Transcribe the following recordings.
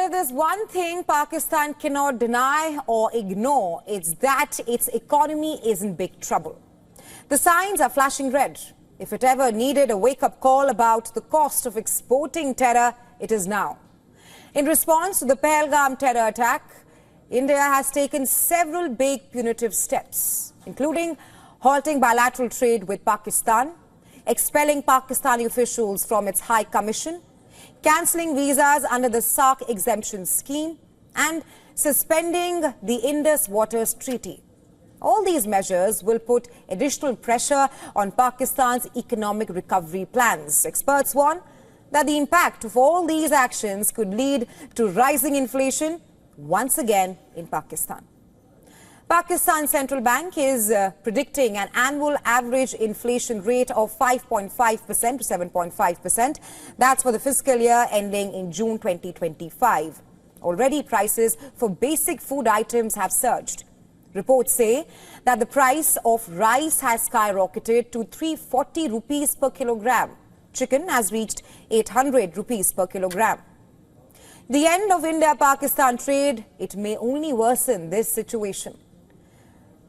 if there's one thing Pakistan cannot deny or ignore, it's that its economy is in big trouble. The signs are flashing red. If it ever needed a wake-up call about the cost of exporting terror, it is now. In response to the Pahalgam terror attack, India has taken several big punitive steps, including halting bilateral trade with Pakistan, expelling Pakistani officials from its High Commission, cancelling visas under the SAARC Exemption Scheme, and suspending the Indus Waters Treaty. All these measures will put additional pressure on Pakistan's economic recovery plans. Experts warn that the impact of all these actions could lead to rising inflation once again in Pakistan. Pakistan's central bank is predicting an annual average inflation rate of 5.5% to 7.5%. That's for the fiscal year ending in June 2025. Already prices for basic food items have surged. Reports say that the price of rice has skyrocketed to 340 rupees per kilogram. Chicken has reached 800 rupees per kilogram. The end of India-Pakistan trade, it may only worsen this situation.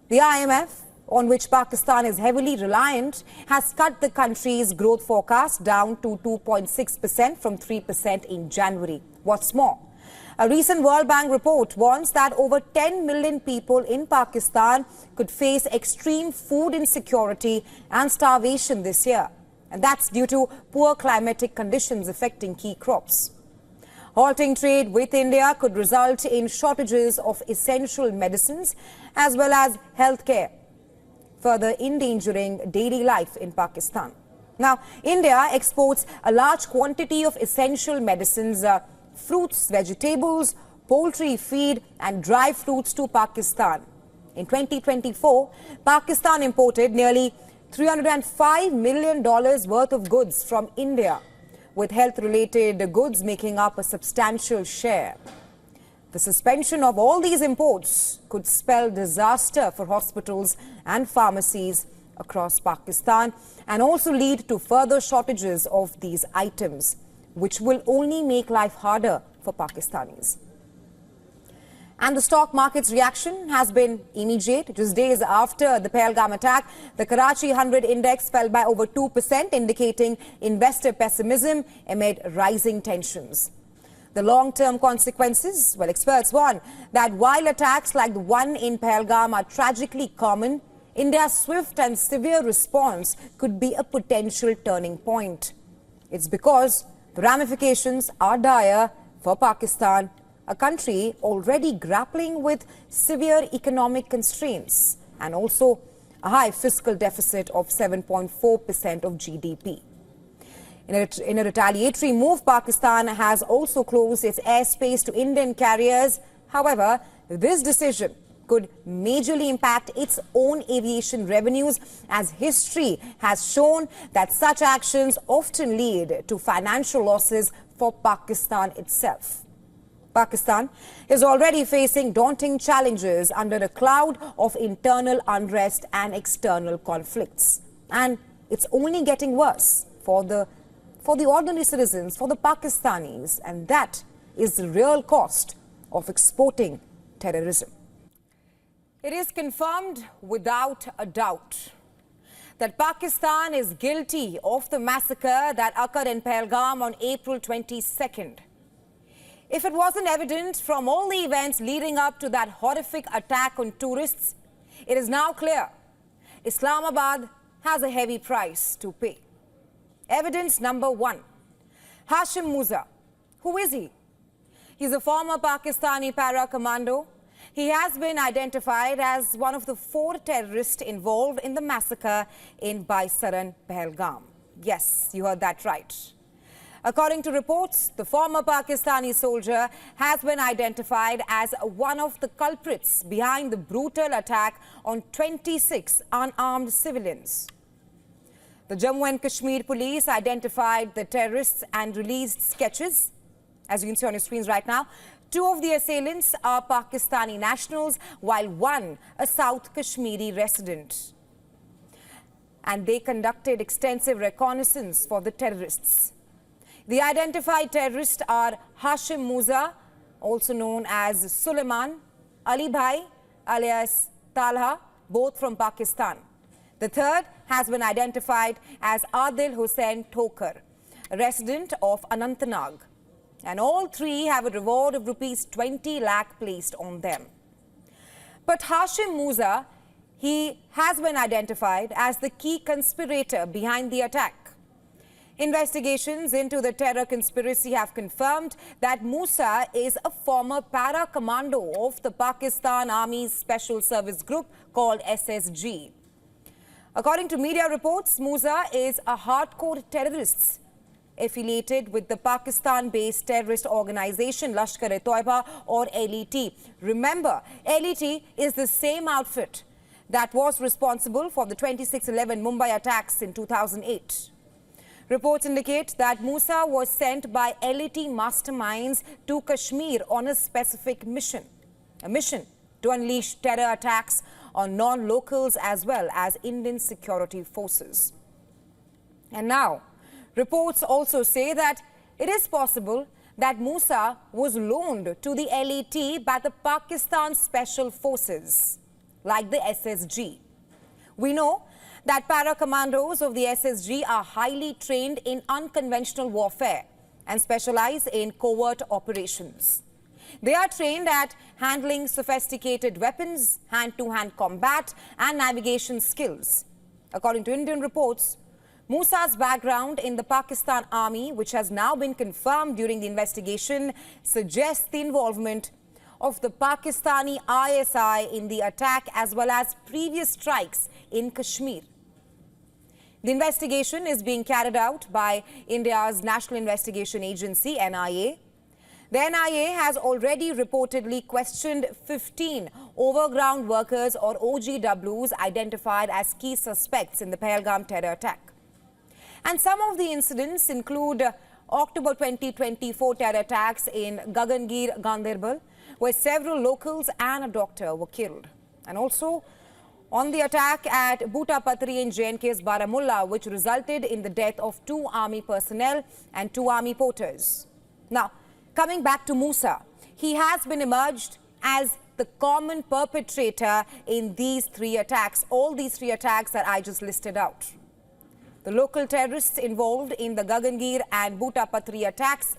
The IMF, on which Pakistan is heavily reliant, has cut the country's growth forecast down to 2.6% from 3% in January. What's more, a recent World Bank report warns that over 10 million people in Pakistan could face extreme food insecurity and starvation this year. And that's due to poor climatic conditions affecting key crops. Halting trade with India could result in shortages of essential medicines as well as healthcare, further endangering daily life in Pakistan. Now, India exports a large quantity of essential medicines, fruits, vegetables, poultry feed and dry fruits to Pakistan. In 2024, Pakistan imported nearly $305 million worth of goods from India, with health-related goods making up a substantial share. The suspension of all these imports could spell disaster for hospitals and pharmacies across Pakistan and also lead to further shortages of these items, which will only make life harder for Pakistanis. And the stock market's reaction has been immediate. Just days after the Pahalgam attack, the Karachi 100 index fell by over 2%, indicating investor pessimism amid rising tensions. The long-term consequences, well, experts warn that while attacks like the one in Pahalgam are tragically common, India's swift and severe response could be a potential turning point. It's because the ramifications are dire for Pakistan, a country already grappling with severe economic constraints and also a high fiscal deficit of 7.4% of GDP. In a retaliatory move, Pakistan has also closed its airspace to Indian carriers. However, this decision could majorly impact its own aviation revenues, as history has shown that such actions often lead to financial losses for Pakistan itself. Pakistan is already facing daunting challenges under a cloud of internal unrest and external conflicts. And it's only getting worse for the ordinary citizens, for the Pakistanis, and that is the real cost of exporting terrorism. It is confirmed without a doubt that Pakistan is guilty of the massacre that occurred in Pahalgam on April 22nd. If it wasn't evident from all the events leading up to that horrific attack on tourists, it is now clear Islamabad has a heavy price to pay. Evidence number one, Hashim Musa. Who is he? He's a former Pakistani para-commando. He has been identified as one of the 4 terrorists involved in the massacre in Baisaran, Pahalgam. Yes, you heard that right. According to reports, the former Pakistani soldier has been identified as one of the culprits behind the brutal attack on 26 unarmed civilians. The Jammu and Kashmir police identified the terrorists and released sketches. As you can see on your screens right now, 2 of the assailants are Pakistani nationals, while 1 a South Kashmiri resident. And they conducted extensive reconnaissance for the terrorists. The identified terrorists are Hashim Musa, also known as Suleiman, Ali Bhai, alias Talha, both from Pakistan. The third has been identified as Adil Hussain Thokar, a resident of Anantnag. And all three have a reward of rupees 20 lakh placed on them. But Hashim Musa, he has been identified as the key conspirator behind the attack. Investigations into the terror conspiracy have confirmed that Musa is a former para-commando of the Pakistan Army's Special Service Group called SSG. According to media reports, Musa is a hardcore terrorist affiliated with the Pakistan-based terrorist organization Lashkar-e-Toiba or LET. Remember, LET is the same outfit that was responsible for the 26/11 Mumbai attacks in 2008. Reports indicate that Musa was sent by LET masterminds to Kashmir on a specific mission, a mission to unleash terror attacks on non-locals as well as Indian security forces. And now, reports also say that it is possible that Musa was loaned to the LET by the Pakistan Special Forces, like the SSG. We know that para-commandos of the SSG are highly trained in unconventional warfare and specialize in covert operations. They are trained at handling sophisticated weapons, hand-to-hand combat, and navigation skills. According to Indian reports, Musa's background in the Pakistan Army, which has now been confirmed during the investigation, suggests the involvement of the Pakistani ISI in the attack as well as previous strikes in Kashmir. The investigation is being carried out by India's National Investigation Agency, NIA. The NIA has already reportedly questioned 15 overground workers or OGWs identified as key suspects in the Pahalgam terror attack. And some of the incidents include October 2024 terror attacks in Gagangir, Ganderbal, where several locals and a doctor were killed. And also on the attack at Butapatri in JNK's Baramulla, which resulted in the death of 2 army personnel and 2 army porters. Now, coming back to Musa, he has been emerged as the common perpetrator in these 3 attacks, all these 3 attacks that I just listed out. The local terrorists involved in the Gagangir and Butapatri attacks,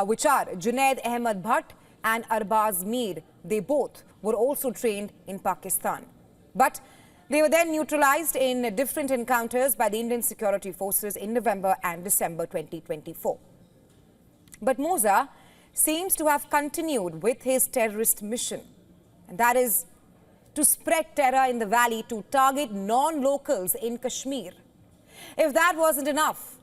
which are Junaid Ahmed Bhatt and Arbaz Mir, they both were also trained in Pakistan. But they were then neutralized in different encounters by the Indian security forces in November and December 2024. But Musa seems to have continued with his terrorist mission, and that is to spread terror in the valley to target non-locals in Kashmir. If that wasn't enough,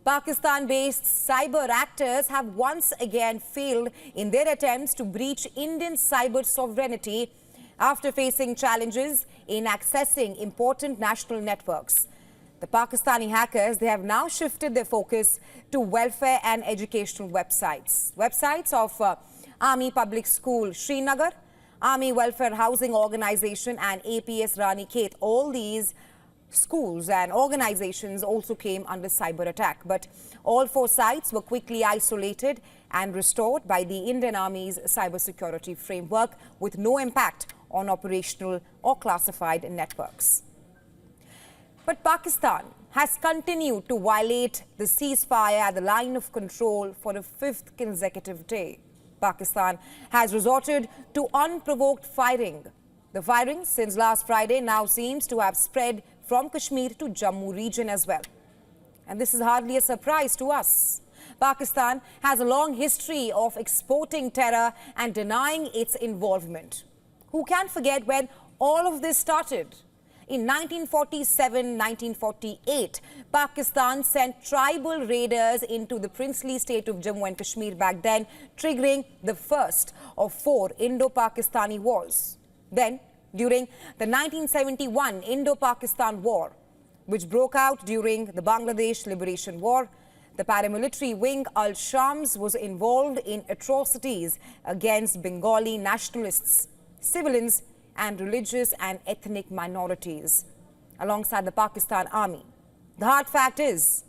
Pakistan-based cyber actors have once again failed in their attempts to breach Indian cyber sovereignty after facing challenges in accessing important national networks. The Pakistani hackers, they have now shifted their focus to welfare and educational websites. Websites of Army Public School Srinagar, Army Welfare Housing Organization and APS Ranikhet. All these schools and organizations also came under cyber attack. But all 4 sites were quickly isolated and restored by the Indian Army's cybersecurity framework with no impact on operational or classified networks. But Pakistan has continued to violate the ceasefire at the line of control for the 5th consecutive day. Pakistan has resorted to unprovoked firing. The firing since last Friday now seems to have spread from Kashmir to Jammu region as well. And this is hardly a surprise to us. Pakistan has a long history of exporting terror and denying its involvement. Who can forget when all of this started? In 1947-1948, Pakistan sent tribal raiders into the princely state of Jammu and Kashmir back then, triggering the first of 4 Indo-Pakistani wars. Then, during the 1971 Indo-Pakistan War, which broke out during the Bangladesh Liberation War, the paramilitary wing Al-Shams was involved in atrocities against Bengali nationalists, civilians, and religious and ethnic minorities, alongside the Pakistan Army. The hard fact is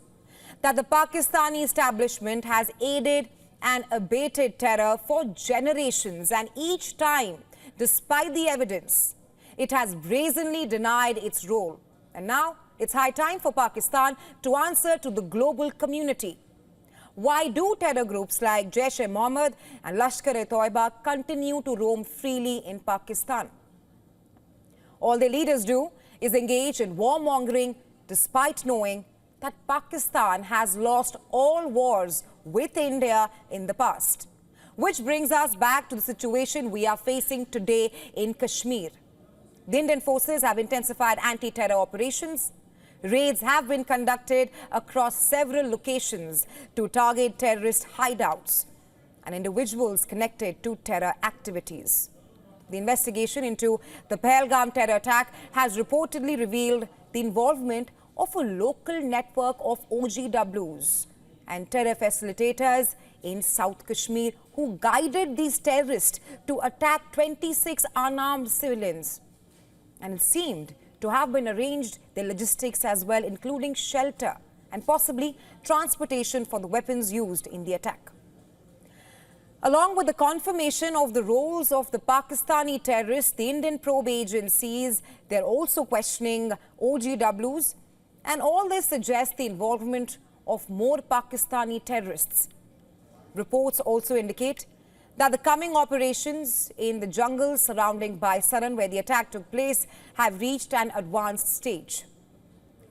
that the Pakistani establishment has aided and abated terror for generations, and each time, despite the evidence, it has brazenly denied its role. And now it's high time for Pakistan to answer to the global community. Why do terror groups like Jaish-e-Mohammed and Lashkar-e-Toiba continue to roam freely in Pakistan? All their leaders do is engage in warmongering despite knowing that Pakistan has lost all wars with India in the past. Which brings us back to the situation we are facing today in Kashmir. The Indian forces have intensified anti-terror operations. Raids have been conducted across several locations to target terrorist hideouts and individuals connected to terror activities. The investigation into the Pahalgam terror attack has reportedly revealed the involvement of a local network of OGWs and terror facilitators in South Kashmir who guided these terrorists to attack 26 unarmed civilians. And it seemed to have been arranged their logistics as well, including shelter and possibly transportation for the weapons used in the attack. Along with the confirmation of the roles of the Pakistani terrorists, the Indian probe agencies, they're also questioning OGWs, and all this suggests the involvement of more Pakistani terrorists. Reports also indicate that the coming operations in the jungle surrounding Baisaran, where the attack took place, have reached an advanced stage.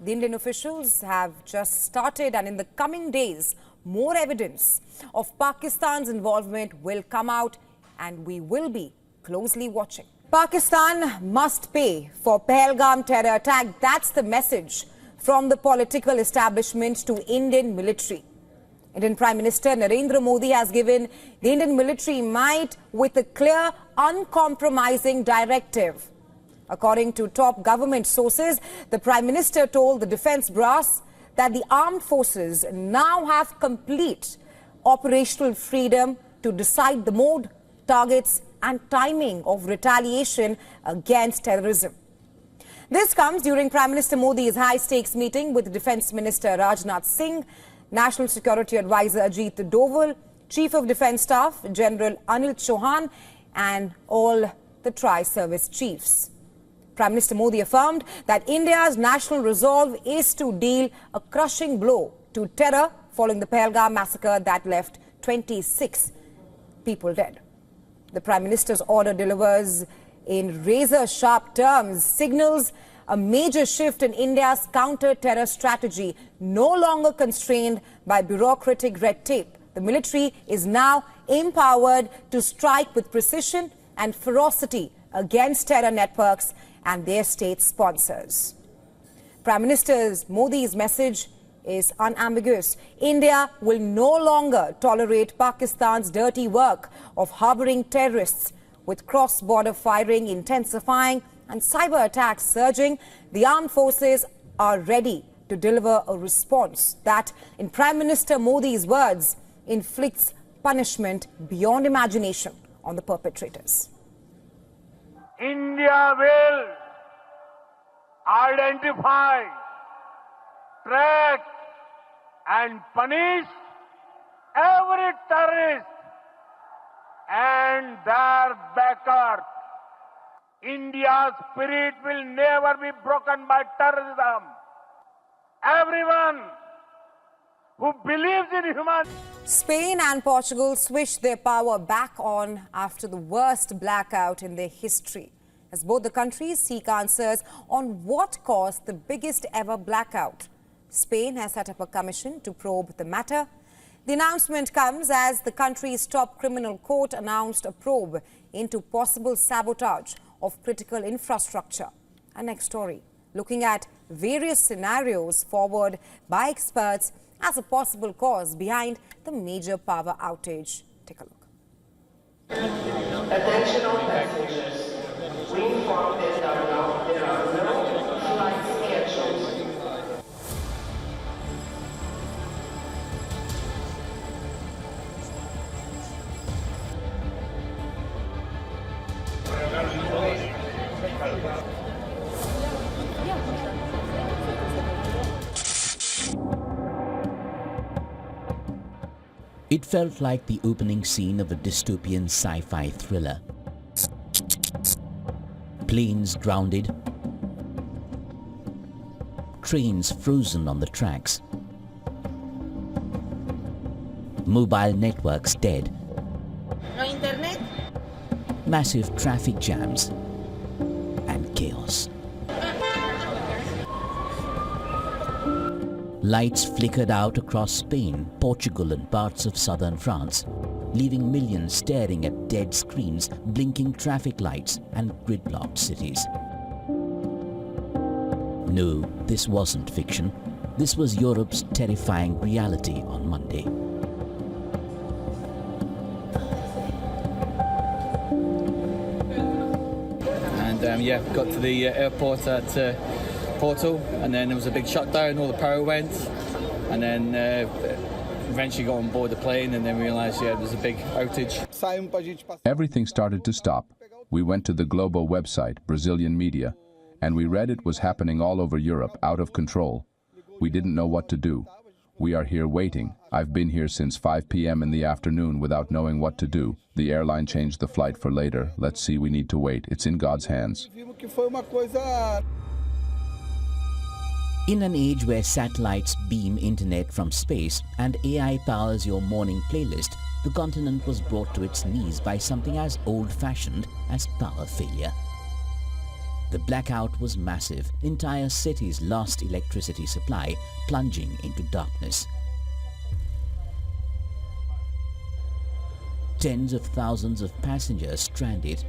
The Indian officials have just started, and in the coming days, more evidence of Pakistan's involvement will come out, and we will be closely watching. Pakistan must pay for Pahalgam terror attack. That's the message from the political establishment to Indian military. Indian Prime Minister Narendra Modi has given the Indian military might with a clear, uncompromising directive. According to top government sources, the Prime Minister told the defense brass that the armed forces now have complete operational freedom to decide the mode, targets and timing of retaliation against terrorism. This comes during Prime Minister Modi's high-stakes meeting with Defence Minister Rajnath Singh, National Security Advisor Ajit Doval, Chief of Defence Staff General Anil Chauhan and all the tri-service chiefs. Prime Minister Modi affirmed that India's national resolve is to deal a crushing blow to terror following the Pahalgam massacre that left 26 people dead. The Prime Minister's order delivers in razor-sharp terms, signals a major shift in India's counter-terror strategy, no longer constrained by bureaucratic red tape. The military is now empowered to strike with precision and ferocity against terror networks and their state sponsors. Prime Minister Modi's message is unambiguous. India will no longer tolerate Pakistan's dirty work of harboring terrorists. With cross-border firing intensifying and cyber attacks surging, the armed forces are ready to deliver a response that, in Prime Minister Modi's words, inflicts punishment beyond imagination on the perpetrators. India will identify, track and punish every terrorist and their backers. India's spirit will never be broken by terrorism. Everyone who believes in humanity. Spain and Portugal switched their power back on after the worst blackout in their history, as both the countries seek answers on what caused the biggest ever blackout. Spain has set up a commission to probe the matter. The announcement comes as the country's top criminal court announced a probe into possible sabotage of critical infrastructure. Our next story, looking at various scenarios forward by experts as a possible cause behind the major power outage. Take a look. Attention all passengers. We inform that there are no flights scheduled. It felt like the opening scene of a dystopian sci-fi thriller. Planes grounded, trains frozen on the tracks, mobile networks dead, No internet. massive traffic jams, and chaos. Lights flickered out across Spain, Portugal and parts of southern France, leaving millions staring at dead screens, blinking traffic lights and gridlocked cities. No, this wasn't fiction. This was Europe's terrifying reality on Monday. And yeah, got to the airport at Porto, and then there was a big shutdown, all the power went, and then eventually got on board the plane and then realized, yeah, there's a big outage. Everything started to stop. We went to the global website, Brazilian media, and we read it was happening all over Europe, out of control. We didn't know what to do. We are here waiting. I've been here since 5 p.m. in the afternoon without knowing what to do. The airline changed the flight for later. Let's see, we need to wait. It's in God's hands. In an age where satellites beam internet from space and AI powers your morning playlist, the continent was brought to its knees by something as old-fashioned as power failure. The blackout was massive. Entire cities lost electricity supply, plunging into darkness. Tens of thousands of passengers stranded.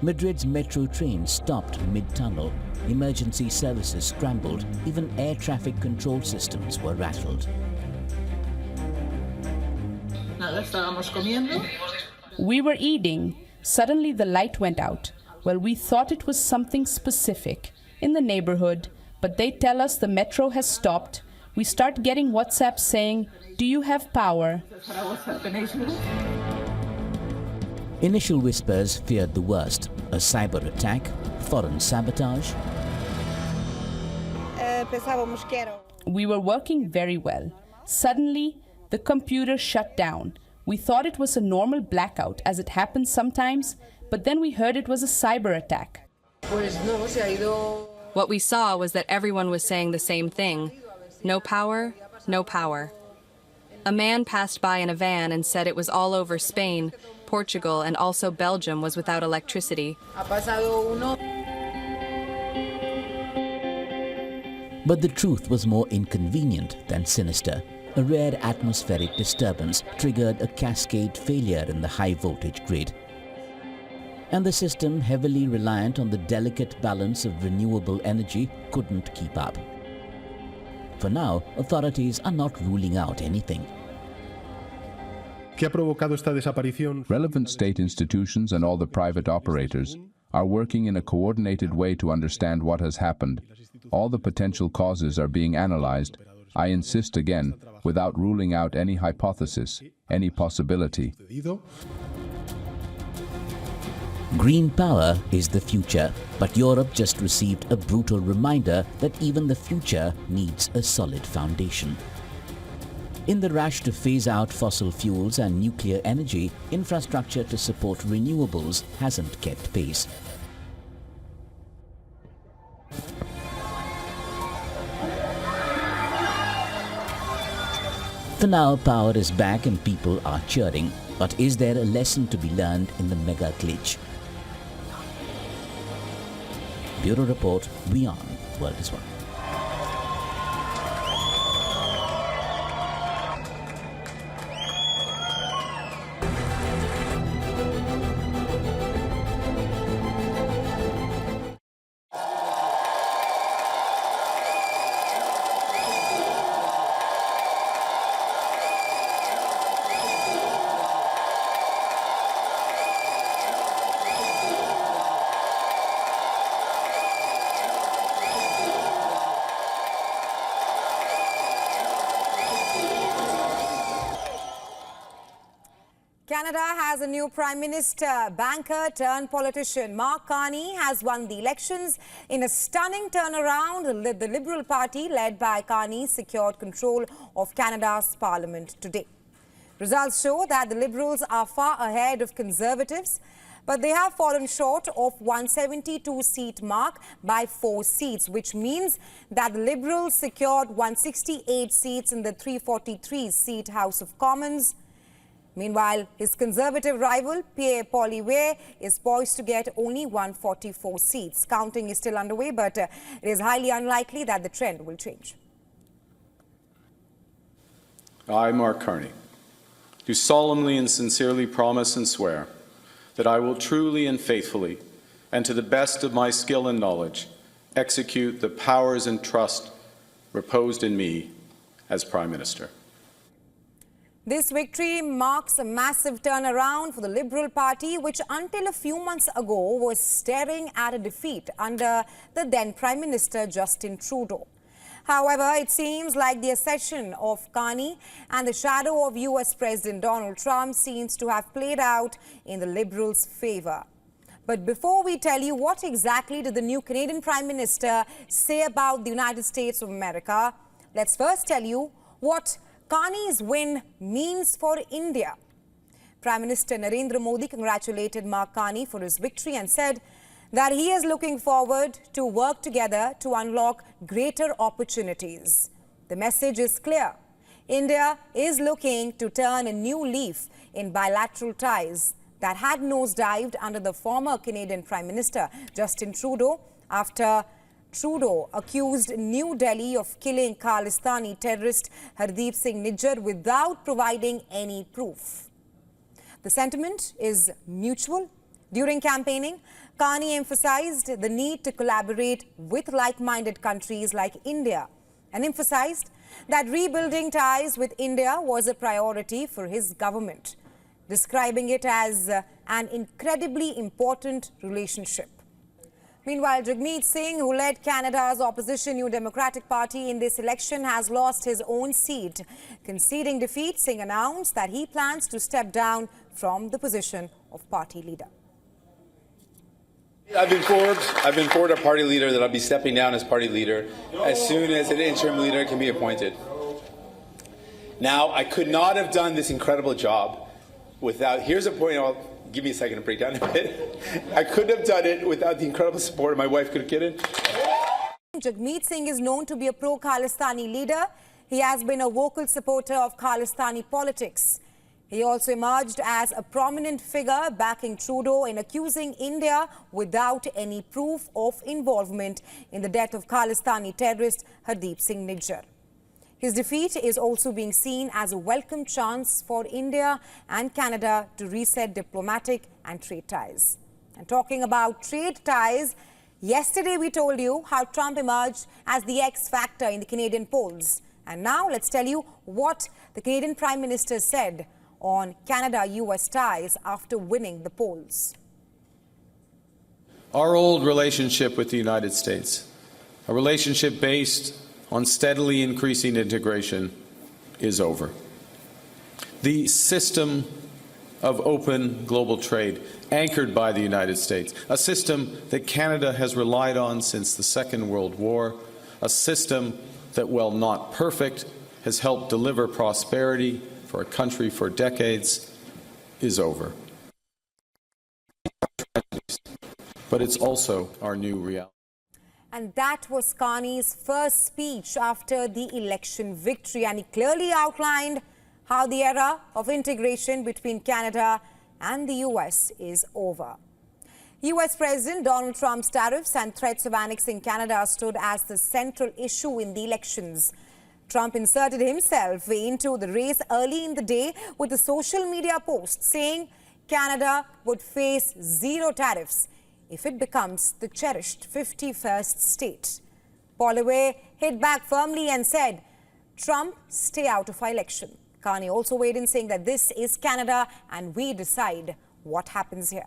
Madrid's metro train stopped mid-tunnel. Emergency services scrambled. Even air traffic control systems were rattled. We were eating. Suddenly the light went out. Well, we thought it was something specific in the neighborhood, but they tell us the metro has stopped. We start getting WhatsApp saying, "Do you have power?" Initial whispers feared the worst: a cyber attack, foreign sabotage. We were working very well. Suddenly, the computer shut down. We thought it was a normal blackout, as it happens sometimes, but then we heard it was a cyber attack. What we saw was that everyone was saying the same thing: no power, no power. A man passed by in a van and said it was all over Spain, Portugal, and also Belgium was without electricity. But the truth was more inconvenient than sinister. A rare atmospheric disturbance triggered a cascade failure in the high-voltage grid. And the system, heavily reliant on the delicate balance of renewable energy, couldn't keep up. For now, authorities are not ruling out anything. Relevant state institutions and all the private operators are working in a coordinated way to understand what has happened. All the potential causes are being analyzed. I insist again, without ruling out any hypothesis, any possibility. Green power is the future, but Europe just received a brutal reminder that even the future needs a solid foundation. In the rush to phase out fossil fuels and nuclear energy, infrastructure to support renewables hasn't kept pace. For now, power is back and people are cheering. But is there a lesson to be learned in the mega glitch? Bureau Report, WION World is One. Canada has a new Prime Minister. Banker turned politician Mark Carney has won the elections in a stunning turnaround. The Liberal Party, led by Carney, secured control of Canada's parliament today. Results show that the Liberals are far ahead of Conservatives, but they have fallen short of 172-seat mark by 4 seats, which means that the Liberals secured 168 seats in the 343-seat House of Commons. Meanwhile, his Conservative rival, Pierre Poilievre, is poised to get only 144 seats. Counting is still underway, but it is highly unlikely that the trend will change. I, Mark Carney, do solemnly and sincerely promise and swear that I will truly and faithfully, and to the best of my skill and knowledge, execute the powers and trust reposed in me as Prime Minister. This victory marks a massive turnaround for the Liberal Party, which until a few months ago was staring at a defeat under the then Prime Minister Justin Trudeau. However, it seems like the accession of Carney and the shadow of US President Donald Trump seems to have played out in the Liberals' favour. But before we tell you what exactly did the new Canadian Prime Minister say about the United States of America, let's first tell you what Carney's win means for India. Prime Minister Narendra Modi congratulated Mark Carney for his victory and said that he is looking forward to work together to unlock greater opportunities. The message is clear. India is looking to turn a new leaf in bilateral ties that had nosedived under the former Canadian Prime Minister Justin Trudeau after Trudeau accused New Delhi of killing Khalistani terrorist Hardeep Singh Nijjar without providing any proof. The sentiment is mutual. During campaigning, Carney emphasized the need to collaborate with like-minded countries like India and emphasized that rebuilding ties with India was a priority for his government, describing it as an incredibly important relationship. Meanwhile, Jagmeet Singh, who led Canada's opposition New Democratic Party in this election, has lost his own seat. Conceding defeat, Singh announced that he plans to step down from the position of party leader. I've been informed our party leader that I'll be stepping down as party leader as soon as an interim leader can be appointed. Now, I could not have done this incredible job without, here's a point, give me a second to break down a bit. I couldn't have done it without the incredible support of my wife. Could get in. Jagmeet Singh is known to be a pro-Khalistani leader. He has been a vocal supporter of Khalistani politics. He also emerged as a prominent figure backing Trudeau in accusing India without any proof of involvement in the death of Khalistani terrorist Hardeep Singh Nijjar. His defeat is also being seen as a welcome chance for India and Canada to reset diplomatic and trade ties. And talking about trade ties, yesterday we told you how Trump emerged as the X factor in the Canadian polls. And now let's tell you what the Canadian Prime Minister said on Canada-US ties after winning the polls. Our old relationship with the United States, a relationship based on steadily increasing integration, is over. The system of open global trade anchored by the United States, a system that Canada has relied on since the Second World War, a system that, while not perfect, has helped deliver prosperity for a country for decades, is over. But it's also our new reality. And that was Carney's first speech after the election victory, and he clearly outlined how the era of integration between Canada and the US is over. US President Donald Trump's tariffs and threats of annexing Canada stood as the central issue in the elections. Trump inserted himself into the race early in the day with a social media post saying Canada would face zero tariffs if it becomes the cherished 51st state. Poilievre hit back firmly and said, Trump, stay out of our election. Carney also weighed in saying that this is Canada and we decide what happens here.